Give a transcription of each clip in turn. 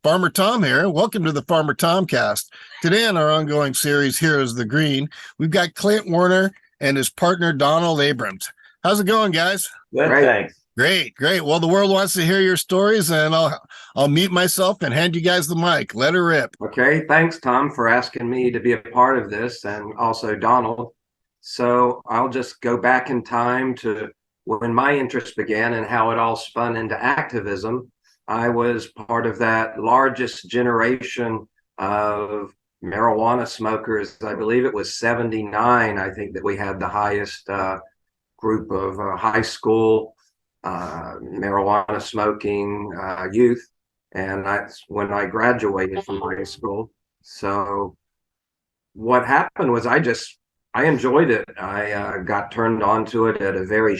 Farmer Tom here. Welcome to the Farmer Tomcast. Today on our ongoing series, Heroes of the Green, we've got Clint Werner and his partner, Donald ABRAMS. How's it going, guys? Good, thanks. Great. Well, the world wants to hear your stories, and I'll mute myself and hand you guys the mic. Let her rip. Okay, thanks, Tom, for asking me to be a part of this, and also Donald. So I'll just go back in time to when my interest began and how it all spun into activism. I was part of that largest generation of marijuana smokers. I believe it was 79. I think that we had the highest group of high school marijuana smoking youth. And that's when I graduated from high school. So what happened was I enjoyed it. I got turned on to it at a very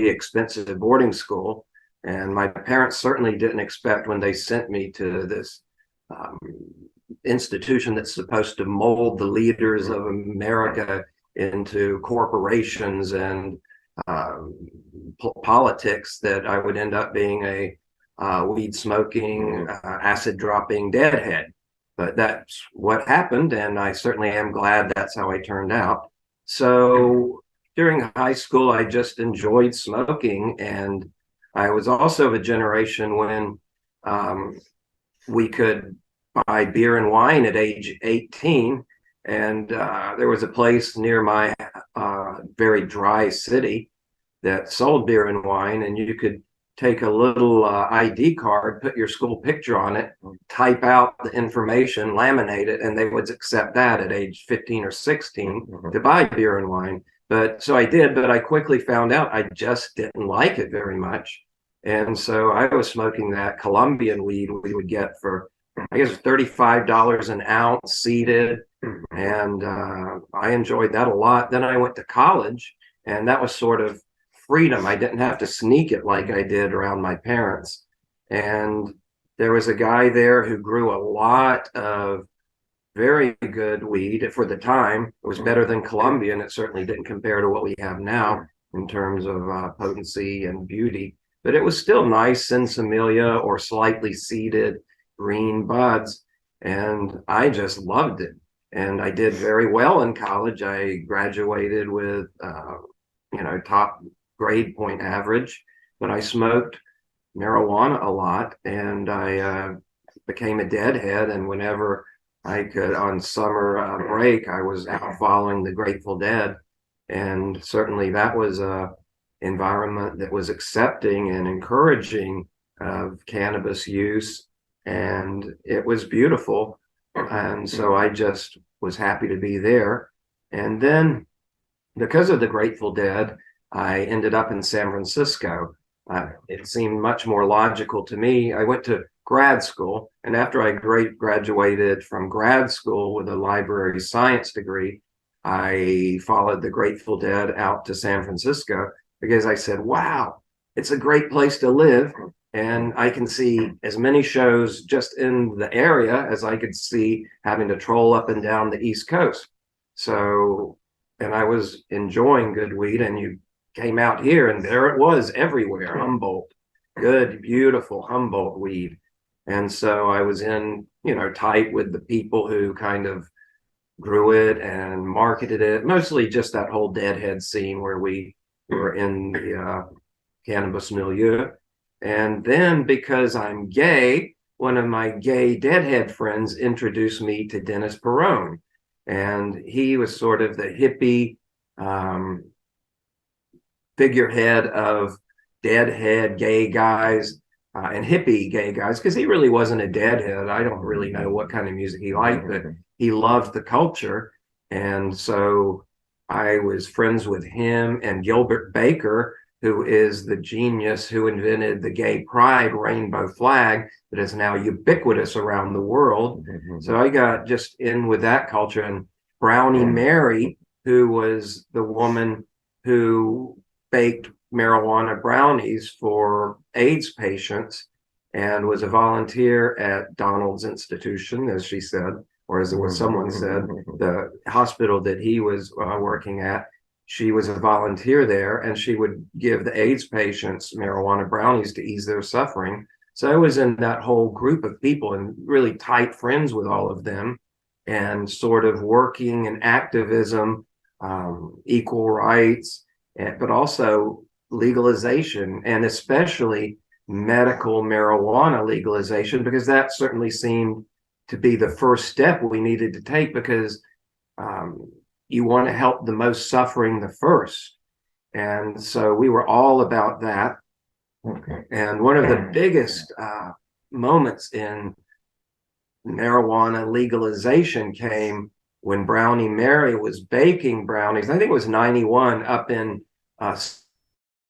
expensive boarding school. And my parents certainly didn't expect when they sent me to this institution that's supposed to mold the leaders of America into corporations and politics that I would end up being a weed smoking, acid dropping deadhead. But that's what happened, and I certainly am glad that's how I turned out. So during high school, I just enjoyed smoking, and I was also of a generation when we could buy beer and wine at age 18, and there was a place near my very dry city that sold beer and wine, and you could take a little ID card, put your school picture on it, type out the information, laminate it, and they would accept that at age 15 or 16 to buy beer and wine. But so I did, but I quickly found out I just didn't like it very much. And so I was smoking that Colombian weed we would get for, I guess, $35 an ounce seeded. And I enjoyed that a lot. Then I went to college, and that was sort of freedom. I didn't have to sneak it like I did around my parents. And there was a guy there who grew a lot of very good weed for the time. It was better than Colombian. It certainly didn't compare to what we have now in terms of potency and beauty, but it was still nice Sinsemilla or slightly seeded green buds. And I just loved it. And I did very well in college. I graduated with, top grade point average, but I smoked marijuana a lot, and I became a deadhead. And whenever I could, on summer break, I was out following the Grateful Dead. And certainly that was a environment that was accepting and encouraging of cannabis use. And it was beautiful. And so I just was happy to be there. And then because of the Grateful Dead, I ended up in San Francisco. It seemed much more logical to me. I went to grad school, and after I graduated from grad school with a library science degree, I followed the Grateful Dead out to San Francisco because I said, wow, it's a great place to live. And I can see as many shows just in the area as I could see having to troll up and down the East Coast. So, and I was enjoying good weed, and you came out here and there it was everywhere. Humboldt, good, beautiful Humboldt weed. And so I was in, tight with the people who kind of grew it and marketed it, mostly just that whole deadhead scene where we were in the cannabis milieu. And then because I'm gay, one of my gay deadhead friends introduced me to Dennis Perrone. And he was sort of the hippie figurehead of deadhead gay guys and hippie gay guys, because he really wasn't a deadhead. I don't really know what kind of music he liked, but he loved the culture. And so I was friends with him and Gilbert Baker, who is the genius who invented the gay pride rainbow flag that is now ubiquitous around the world. So I got just in with that culture. And Brownie Mary, who was the woman who baked marijuana brownies for AIDS patients and was a volunteer at Donald's institution, as she said, or as someone said, the hospital that he was working at. She was a volunteer there, and she would give the AIDS patients marijuana brownies to ease their suffering. So I was in that whole group of people and really tight friends with all of them, and sort of working in activism, equal rights, but also legalization, and especially medical marijuana legalization, because that certainly seemed to be the first step we needed to take, because you want to help the most suffering the first. And so we were all about that. Okay. And one of the biggest moments in marijuana legalization came when Brownie Mary was baking brownies. I think it was 91 up in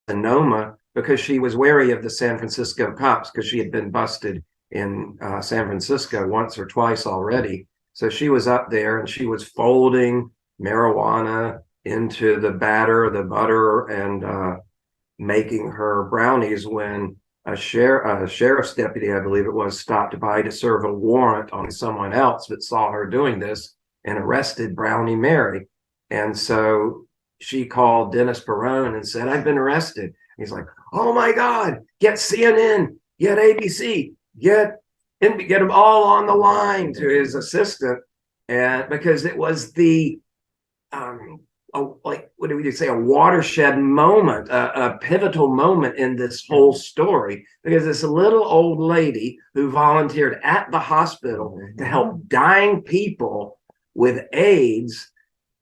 Sonoma, because she was wary of the San Francisco cops, because she had been busted in San Francisco once or twice already. So she was up there and she was folding marijuana into the batter, the butter, and making her brownies when a sheriff's deputy, I believe it was, stopped by to serve a warrant on someone else that saw her doing this and arrested Brownie Mary. And so she called Dennis Perone and said, "I've been arrested." He's like, "Oh my God, get CNN, get ABC, get them all on the line," to his assistant. And because it was the like, what do we say, a watershed moment, a pivotal moment in this whole story, because this little old lady who volunteered at the hospital to help dying people with AIDS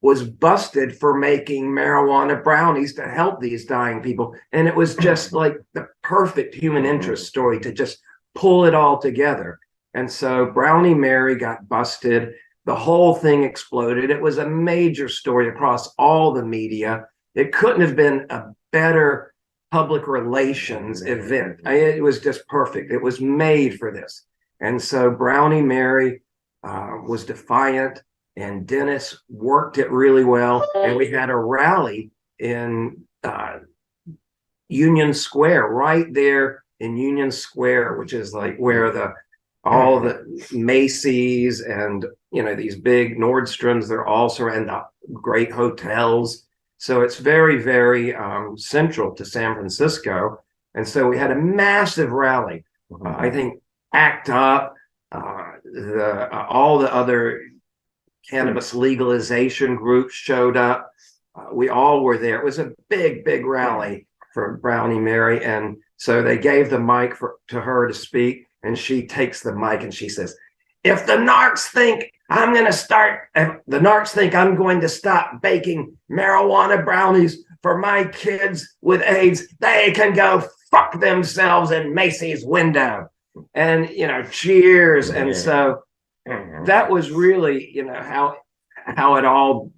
was busted for making marijuana brownies to help these dying people. And it was just like the perfect human interest story to just pull it all together. And so Brownie Mary got busted. The whole thing exploded. It was a major story across all the media. It couldn't have been a better public relations event. It was just perfect. It was made for this. And so Brownie Mary was defiant, and Dennis worked it really well. And we had a rally in Union Square, right there in Union Square, which is like where all the Macy's and, you know, these big Nordstroms, they're all surrounded by great hotels. So it's very, very central to San Francisco. And so we had a massive rally. I think ACT UP, all the other cannabis legalization groups showed up. We all were there. It was a big, big rally for Brownie Mary. And so they gave the mic to her to speak. And she takes the mic and she says, "If the narcs think I'm going to stop baking marijuana brownies for my kids with AIDS, they can go fuck themselves in Macy's window." And, you know, cheers. And so that was really, you know, how it all,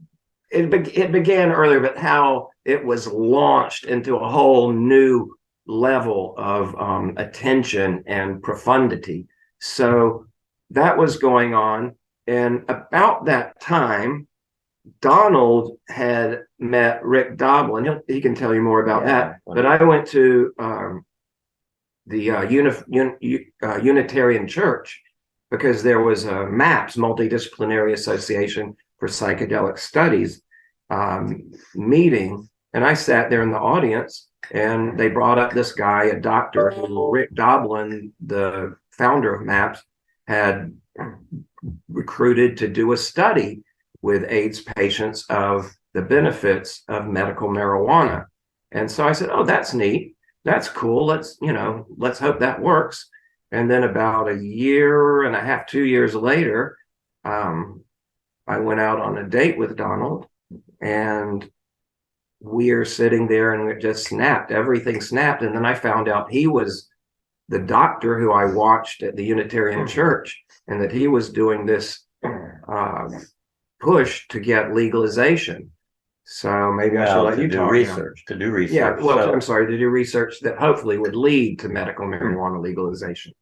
it began earlier, but how it was launched into a whole new level of attention and profundity. So that was going on. And about that time, Donald had met Rick Doblin. He can tell you more about that. But I went to the Unitarian Church, because there was a MAPS, Multidisciplinary Association for Psychedelic Studies, meeting. And I sat there in the audience, and they brought up this guy, a doctor who Rick Doblin, the founder of MAPS, had recruited to do a study with AIDS patients of the benefits of medical marijuana. And so I said, "Oh, that's neat. That's cool. Let's hope that works." And then about a year and a half, 2 years later, I went out on a date with Donald, and we're sitting there and it just snapped. Everything snapped. And then I found out he was the doctor who I watched at the Unitarian Church, and that he was doing this push to get legalization. So maybe I should let you talk. To do research. Yeah, well, I'm sorry, to do research that hopefully would lead to medical marijuana legalization.